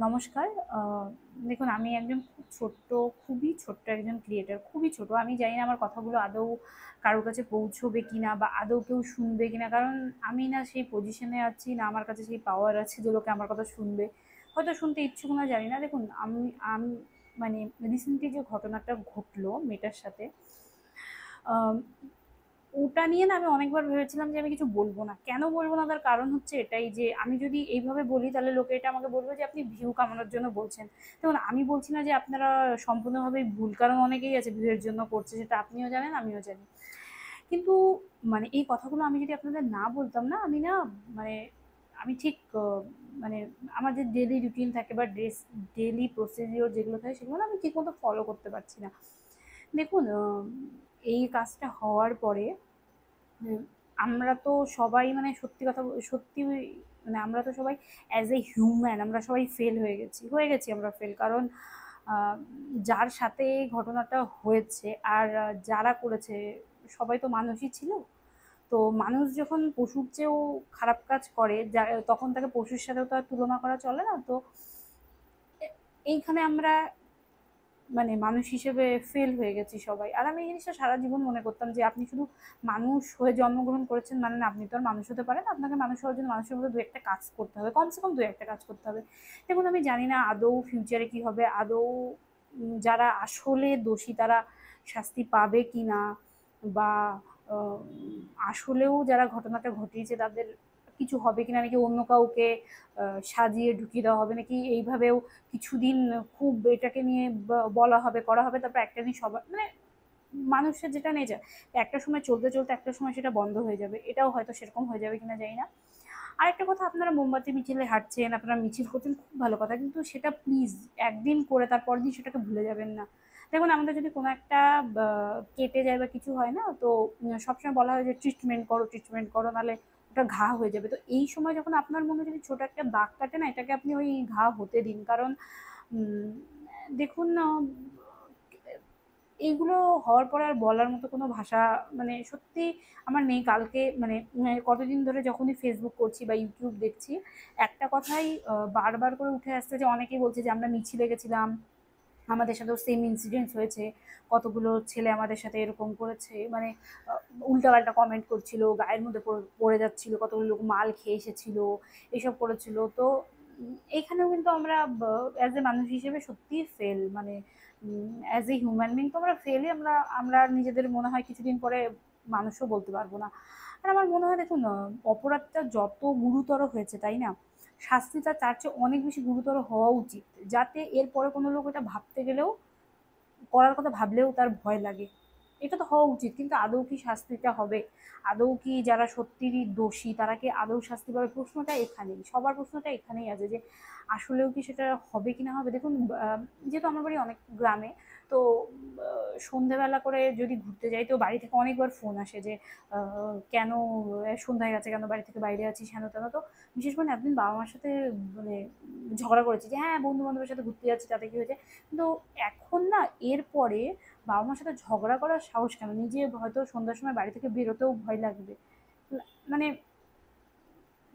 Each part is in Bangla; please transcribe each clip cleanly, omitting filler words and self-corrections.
নমস্কার। দেখুন, আমি একজন খুবই ছোট্ট একজন ক্রিয়েটর, খুবই ছোট। আমি জানি না আমার কথাগুলো আদৌ কারোর কাছে পৌঁছবে কিনা বা আদৌ কেউ শুনবে কিনা। কারণ আমি না সেই পজিশনে আছি, না আমার কাছে সেই পাওয়ার আছে যে লোকে আমার কথা শুনবে। হয়তো শুনতে ইচ্ছুক না, জানি না। দেখুন, আমি আম মানে রিসেন্টলি যে ঘটনাটা ঘটলো মেয়েটার সাথে, আম ওটা নিয়ে না আমি অনেকবার ভেবেছিলাম যে আমি কিছু বলবো না। কেন বলবো না, তার কারণ হচ্ছে এটাই যে আমি যদি এইভাবে বলি তাহলে লোকে এটা আমাকে বলবে যে আপনি ভিউ কামানোর জন্য বলছেন। দেখুন, আমি বলছি না যে আপনারা সম্পূর্ণভাবেই ভুল, কারণ অনেকেই আছে ভিউয়ের জন্য করছে, সেটা আপনিও জানেন, আমিও জানি। কিন্তু এই কথাগুলো আমি যদি আপনাদের না বলতাম না, আমি না মানে আমি ঠিক মানে আমার যে ডেলি রুটিন থাকে বা ডেলি প্রসিডিওর যেগুলো থাকে সেগুলো না আমি ঠিকমতো ফলো করতে পারছি না। দেখুন, এই কাজটা হওয়ার পরে হুম, আমরা তো সবাই সত্যি কথা সত্যি আমরা তো সবাই অ্যাজ এ হিউম্যান আমরা সবাই ফেল হয়ে গেছি আমরা ফেল। কারণ আহ, যার সাথে এই ঘটনাটা হয়েছে আর যারা করেছে সবাই তো মানুষই ছিল। তো মানুষ যখন পশুর চেয়েও খারাপ কাজ করে, তখন তাকে পশুর সাথেও তো আর তুলনা করা চলে না। তো এইখানে আমরা মানুষ হিসেবে ফেল হয়ে গেছি সবাই। আর আমি এই জিনিসটা সারা জীবন মনে করতাম যে আপনি শুধু মানুষ হয়ে জন্মগ্রহণ করেছেন মানে না আপনি তো আর মানুষ হতে পারেন। আপনাকে মানুষ হওয়ার জন্য মানুষের মধ্যে দু একটা কাজ করতে হবে, কমসে কম দু একটা কাজ করতে হবে। দেখুন, আমি জানি না আদৌ ফিউচারে কি হবে, আদৌ যারা আসলে দোষী তারা শাস্তি পাবে কি না, বা আহ, আসলেও যারা ঘটনাটা ঘটিয়েছে তাদের কিছু হবে কিনা, নাকি অন্য কাউকে সাজিয়ে ঢুকিয়ে দেওয়া হবে, নাকি এইভাবেও কিছুদিন খুব এটাকে নিয়ে বলা হবে, করা হবে, তারপর একটা দিন সবার মানুষের যেটা নেচার, একটা সময় চলতে চলতে একটা সময় সেটা বন্ধ হয়ে যাবে। এটাও হয়তো সেরকম হয়ে যাবে কিনা জানি না। আর একটা কথা, আপনারা মোমবাতি মিছিলে হাঁটছেন, আপনারা মিছিল করছেন, খুব ভালো কথা, কিন্তু সেটা প্লিজ একদিন করে তারপর দিন সেটাকে ভুলে যাবেন না। দেখুন, আমাদের যদি কোনো একটা কেটে যায় বা কিছু হয় না, তো সবসময় বলা হয় যে ট্রিটমেন্ট করো, ট্রিটমেন্ট করো, নাহলে ওটা ঘা হয়ে যাবে। তো এই সময় যখন আপনার মনে যদি ছোট একটা দাগ কাটে না, এটাকে আপনি ওই ঘা হতে দিন। কারণ উম, দেখুন না, এইগুলো হওয়ার পর আর বলার মতো কোনো ভাষা সত্যি আমার নেই। কালকে কতদিন ধরে যখনই ফেসবুক করছি বা ইউটিউব দেখছি, একটা কথাই বারবার করে উঠে আসছে, যে অনেকেই বলছে যে আমরা মিছিলে গেছিলাম, আমাদের সাথেও সেম ইনসিডেন্টস হয়েছে, কতগুলো ছেলে আমাদের সাথে এরকম করেছে, উল্টাপাল্টা কমেন্ট করছিল, গায়ের মধ্যে পড়ে যাচ্ছিল, কতগুলো লোক মাল খেয়ে এসেছিল, এইসব করেছিল। তো এইখানেও কিন্তু আমরা অ্যাজ এ মানুষ হিসেবে সত্যিই fail, as a human being তো আমরা ফেলই। আমরা আমরা নিজেদের মনে হয় কিছুদিন পরে মানুষও বলতে পারবো না। আর আমার মনে হয়, দেখুন, অপরাধটা যত গুরুতর হয়েছে, তাই না, শাস্তিটা তার চেয়ে অনেক বেশি গুরুতর হওয়া উচিত, যাতে এরপরে কোনো লোক এটা ভাবতে গেলেও, করার কথা ভাবলেও তার ভয় লাগে। এটা তো হওয়া উচিত, কিন্তু আদৌ কি শাস্তিটা হবে? আদৌ কি যারা সত্যিই দোষী তারা কি আদৌ শাস্তি পাবে? প্রশ্নটা এখানেই, সবার প্রশ্নটা এখানেই আছে যে আসলেও কি সেটা হবে কি না হবে। দেখুন, যেহেতু আমার বাড়ি অনেক গ্রামে, তো সন্ধেবেলা করে যদি ঘুরতে যাই, তো বাড়ি থেকে অনেকবার ফোন আসে যে কেন সন্ধ্যা হয়ে গেছে, কেন বাড়ি থেকে বাইরে আছিস, হেন তেন। তো বিশেষ করে এতদিন বাবা মার সাথে মানে ঝগড়া করেছি যে হ্যাঁ, বন্ধু বান্ধবের সাথে ঘুরতে যাচ্ছি, তাতে কি হয়েছে। কিন্তু এখন না, এরপরে বাবা মার সাথে ঝগড়া করার সাহস কেন, নিজে হয়তো সন্ধ্যার সময় বাড়ি থেকে বেরোতেও ভয় লাগবে। মানে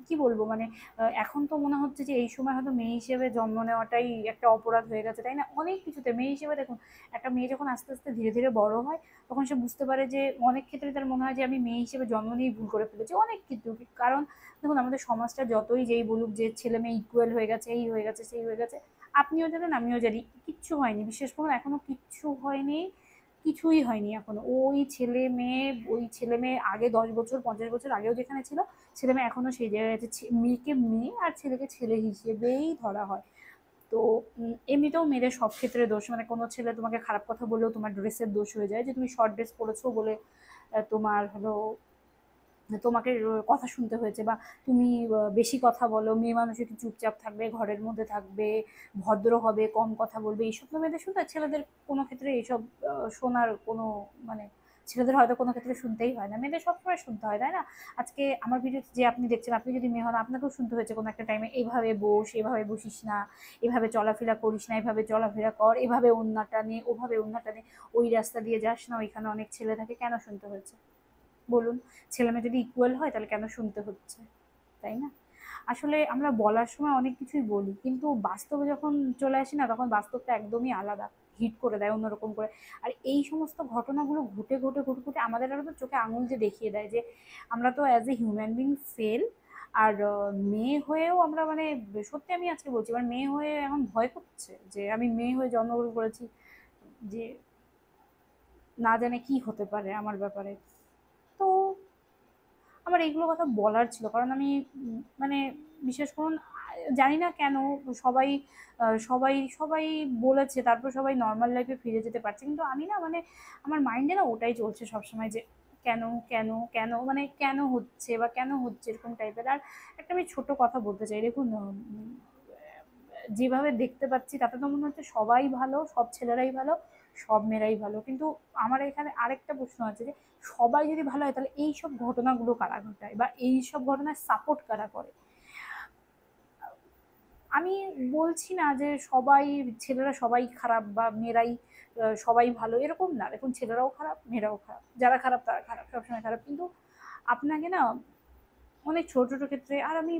কি বলবো, এখন তো মনে হচ্ছে যে এই সময় হয়তো মেয়ে হিসেবে জন্ম নেওয়াটাই একটা অপরাধ হয়ে গেছে, তাই না? অনেক কিছুতে মেয়ে হিসেবে দেখুন, একটা মেয়ে যখন আস্তে আস্তে ধীরে ধীরে বড় হয়, তখন সে বুঝতে পারে যে অনেক ক্ষেত্রে তার মনে হয় যে আমি মেয়ে হিসেবে জন্ম নিয়েই ভুল করে ফেলেছি, অনেক কিছু। কারণ দেখুন, আমাদের সমাজটা যতই যেই বলুক যে ছেলে মেয়ে ইকুয়াল হয়ে গেছে, এই হয়ে গেছে, সেই হয়ে গেছে, আপনিও জানেন, আমিও জানি, কিচ্ছু হয়নি। বিশ্বাস করুন, এখনো কিচ্ছু হয়নি, কিছুই হয়নি এখনো। ওই ছেলে মেয়ে আগে 10 বছর 50 বছর আগেও যেখানে ছিল, ছেলে মেয়ে এখনো সেই জায়গায় আছে। মেয়েকে মেয়ে আর ছেলেকে ছেলে হিসেবেই ধরা হয়। তো এমনিতেও মেয়েদের সব ক্ষেত্রে দোষ, কোনো ছেলে তোমাকে খারাপ কথা বললেও তোমার ড্রেসের দোষ হয়ে যায়, যে তুমি শর্ট ড্রেস পরেছো বলে তোমার হলো তোমাকে কথা শুনতে হয়েছে, বা তুমি বেশি কথা বলো, মেয়ে মানুষ একটু চুপচাপ থাকবে, ঘরের মধ্যে থাকবে, ভদ্র হবে, কম কথা বলবে, এইসব তো মেয়েদের শুনতে হয়। ছেলেদের কোনো ক্ষেত্রে এইসব শোনার কোনো মানে ছেলেদের হয়তো কোনো ক্ষেত্রে শুনতেই হয় না, মেয়েদের সবসময় শুনতে হয়, তাই না? আজকে আমার ভিডিও যে আপনি দেখছেন, আপনি যদি মেয়ে হন, আপনাকেও শুনতে হয়েছে কোনো একটা টাইমে, এইভাবে বস, এভাবে বসিস না, এভাবে চলাফেরা করিস না, এভাবে চলাফেরা কর, এভাবে ওড়নাটা নে, ওভাবে ওড়নাটা নে, ওই রাস্তা দিয়ে যাস না, ওইখানে অনেক ছেলে থাকে, কেন শুনতে হয়েছে বলুন? ছেলে মেয়ে যদি ইকুয়াল হয় তাহলে কেন শুনতে হচ্ছে, তাই না? আসলে আমরা বলার সময় অনেক কিছুই বলি, কিন্তু বাস্তবে যখন চলে আসি না, তখন বাস্তবটা একদমই আলাদা, হিট করে দেয় অন্যরকম করে। আর এই সমস্ত ঘটনাগুলো ঘটে ঘটে ঘটে ঘটে আমাদের আরো তো চোখে আঙুল যে দেখিয়ে দেয় যে আমরা তো as a human being fail. আর মেয়ে হয়েও আমরা মানে, সত্যি আমি আজকে বলছি, এবার মেয়ে হয়ে এখন ভয় করছে যে আমি মেয়ে হয়ে জন্মগ্রহণ করেছি, যে না জানে কি হতে পারে আমার ব্যাপারে। তো আমার এইগুলো কথা বলার ছিল, কারণ আমি মানে বিশেষ করুন জানি না কেন সবাই সবাই সবাই বলেছে, তারপর সবাই নর্মাল লাইফে ফিরে যেতে পারছে, কিন্তু আমি না মানে আমার মাইন্ডে না ওটাই চলছে সবসময় যে কেন কেন কেন, মানে কেন হচ্ছে বা কেন হচ্ছে এরকম টাইপের। আর একটা আমি ছোট কথা বলতে চাই, দেখুন যেভাবে দেখতে পাচ্ছি তাতে তো মনে হচ্ছে সবাই ভালো, সব ছেলেরাই ভালো, সব মেয়েরাই ভালো, কিন্তু আমার এখানে আরেকটা প্রশ্ন আছে যে সবাই যদি ভালো হয় তাহলে এই সব ঘটনাগুলো কারা ঘটায় বা এই সব ঘটনার সাপোর্ট কারা করে? আমি বলছি না যে সবাই ছেলেরা সবাই খারাপ বা মেয়েরাই সবাই ভালো, এরকম না। দেখুন ছেলেরাও খারাপ, মেয়েরাও খারাপ, যারা খারাপ তারা খারাপ, সবসময় খারাপ, কিন্তু আপনাকে না অনেক ছোট ছোট ক্ষেত্রে, আর আমি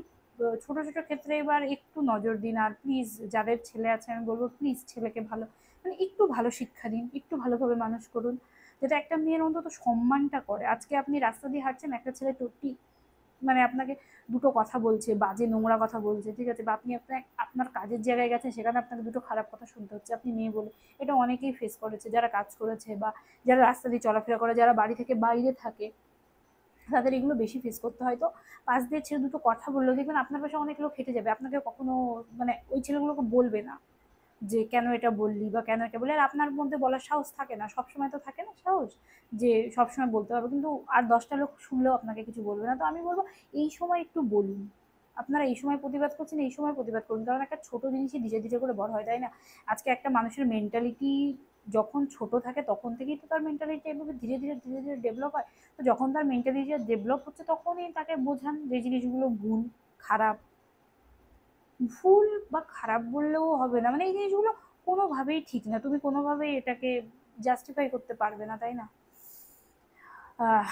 ছোট ছোট ক্ষেত্রে এবার একটু নজর দিন। আর প্লিজ যাদের ছেলে আছে আমি বলবো প্লিজ ছেলেকে ভালো, মানে একটু ভালো শিক্ষা দিন, একটু ভালোভাবে মানুষ করুন, যাতে একটা মেয়ের অন্তত সম্মানটা করে। আজকে আপনি রাস্তা দিয়ে হাঁটছেন, একটা ছেলে টুটি মানে আপনাকে দুটো কথা বলছে, বাজে নোংরা কথা বলছে, ঠিক আছে, বা আপনি আপনার আপনার কাজের জায়গায় গেছেন, সেখানে আপনাকে দুটো খারাপ কথা শুনতে হচ্ছে, আপনি মেয়ে বলে। এটা অনেকেই ফেস করেছে, যারা কাজ করেছে বা যারা রাস্তা দিয়ে চলাফেরা করে, যারা বাড়ি থেকে বাইরে থাকে, তাদের এগুলো বেশি ফেস করতে হয়। তো পাশ দিয়ে ছেলে দুটো কথা বললেও দেখবেন আপনার পাশে অনেক লোক হেঁটে যাবে, আপনাকে কখনো মানে ওই ছেলেগুলোকে বলবে না যে কেন এটা বললি বা কেন এটা বললি। আর আপনার মধ্যে বলার সাহস থাকে না, সবসময় তো থাকে না সাহস যে সবসময় বলতে পারবো, কিন্তু আর 10টা লোক শুনলেও আপনাকে কিছু বলবে না। তো আমি বলবো এই সময় একটু বলুন, আপনারা এই সময় প্রতিবাদ করছেন, এই সময় প্রতিবাদ করুন, কারণ একটা ছোট জিনিসই ধীরে ধীরে করে বড় হয়, তাই না? আজকে একটা মানুষের মেন্টালিটি যখন ছোট থাকে তখন থেকেই তো তার মেন্টালিটি এভাবে ধীরে ধীরে ধীরে ধীরে ডেভেলপ হয়। তো যখন তার মেন্টালিটি ডেভেলপ হচ্ছে তখনই তাকে বোঝান যে জিনিসগুলো ভুল, খারাপ। ভুল বা খারাপ বললেও হবে না, মানে এই জিনিসগুলো কোনোভাবেই ঠিক না, তুমি কোনোভাবেই এটাকে জাস্টিফাই করতে পারবে না, তাই না? আহ,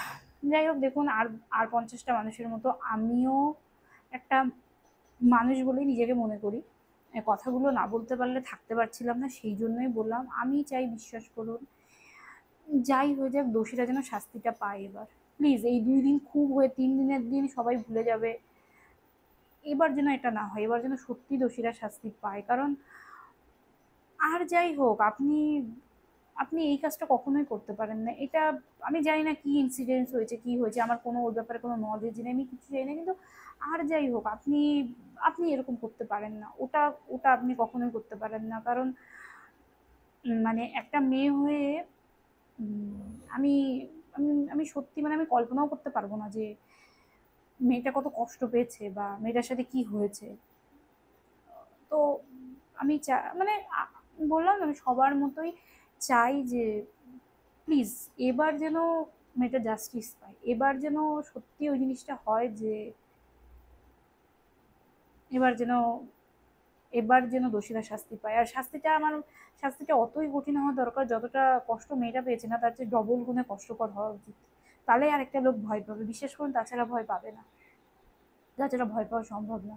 যাই হোক, দেখুন আর আর 50টা মানুষের মতো আমিও একটা মানুষ বলেই নিজেকে মনে করি। কথাগুলো না বলতে পারলে থাকতে পারছিলাম না, সেই জন্যই বললাম। আমি চাই, বিশ্বাস করুন, যাই হয়ে যাক দোষীরা যেন শাস্তিটা পায় এবার। প্লিজ এই 2 দিন খুব হয়ে 3 দিনের দিন সবাই ভুলে যাবে, এবার যেন এটা না হয়, এবার যেন সত্যি দোষীরা শাস্তি পায়। কারণ আর যাই হোক, আপনি আপনি এই কাজটা কখনোই করতে পারেন না। এটা আমি জানি না কি ইনসিডেন্টস হয়েছে, কি হয়েছে, আমার কোনো ওর ব্যাপারে কোনো নলেজ নেই, আমি কিছু জানি না, কিন্তু আর যাই হোক আপনি আপনি এরকম করতে পারেন না, ওটা ওটা আপনি কখনোই করতে পারেন না। কারণ মানে একটা মেয়ে হয়ে উম, আমি আমি আমি সত্যি মানে আমি কল্পনাও করতে পারবো না যে মেয়েটা কত কষ্ট পেয়েছে বা মেয়েটার সাথে কি হয়েছে। তো আমি মানে বললাম না, আমি সবার মতোই চাই যে প্লিজ এবার যেন মেয়েটা জাস্টিস পায়, এবার যেন সত্যি ওই জিনিসটা হয় যে এবার যেন এবার যেন দোষীরা শাস্তি পায়। আর শাস্তিটা অতই কঠিন হওয়া দরকার, যতটা কষ্ট মেয়েটা পেয়েছে না তার চেয়ে ডবল গুণে কষ্টকর হওয়া উচিত। তাহলে আর একটা লোক ভয় পাবে, বিশ্বাস করুন, তাছাড়া ভয় পাবে না, তাছাড়া ভয় পাওয়া সম্ভব না।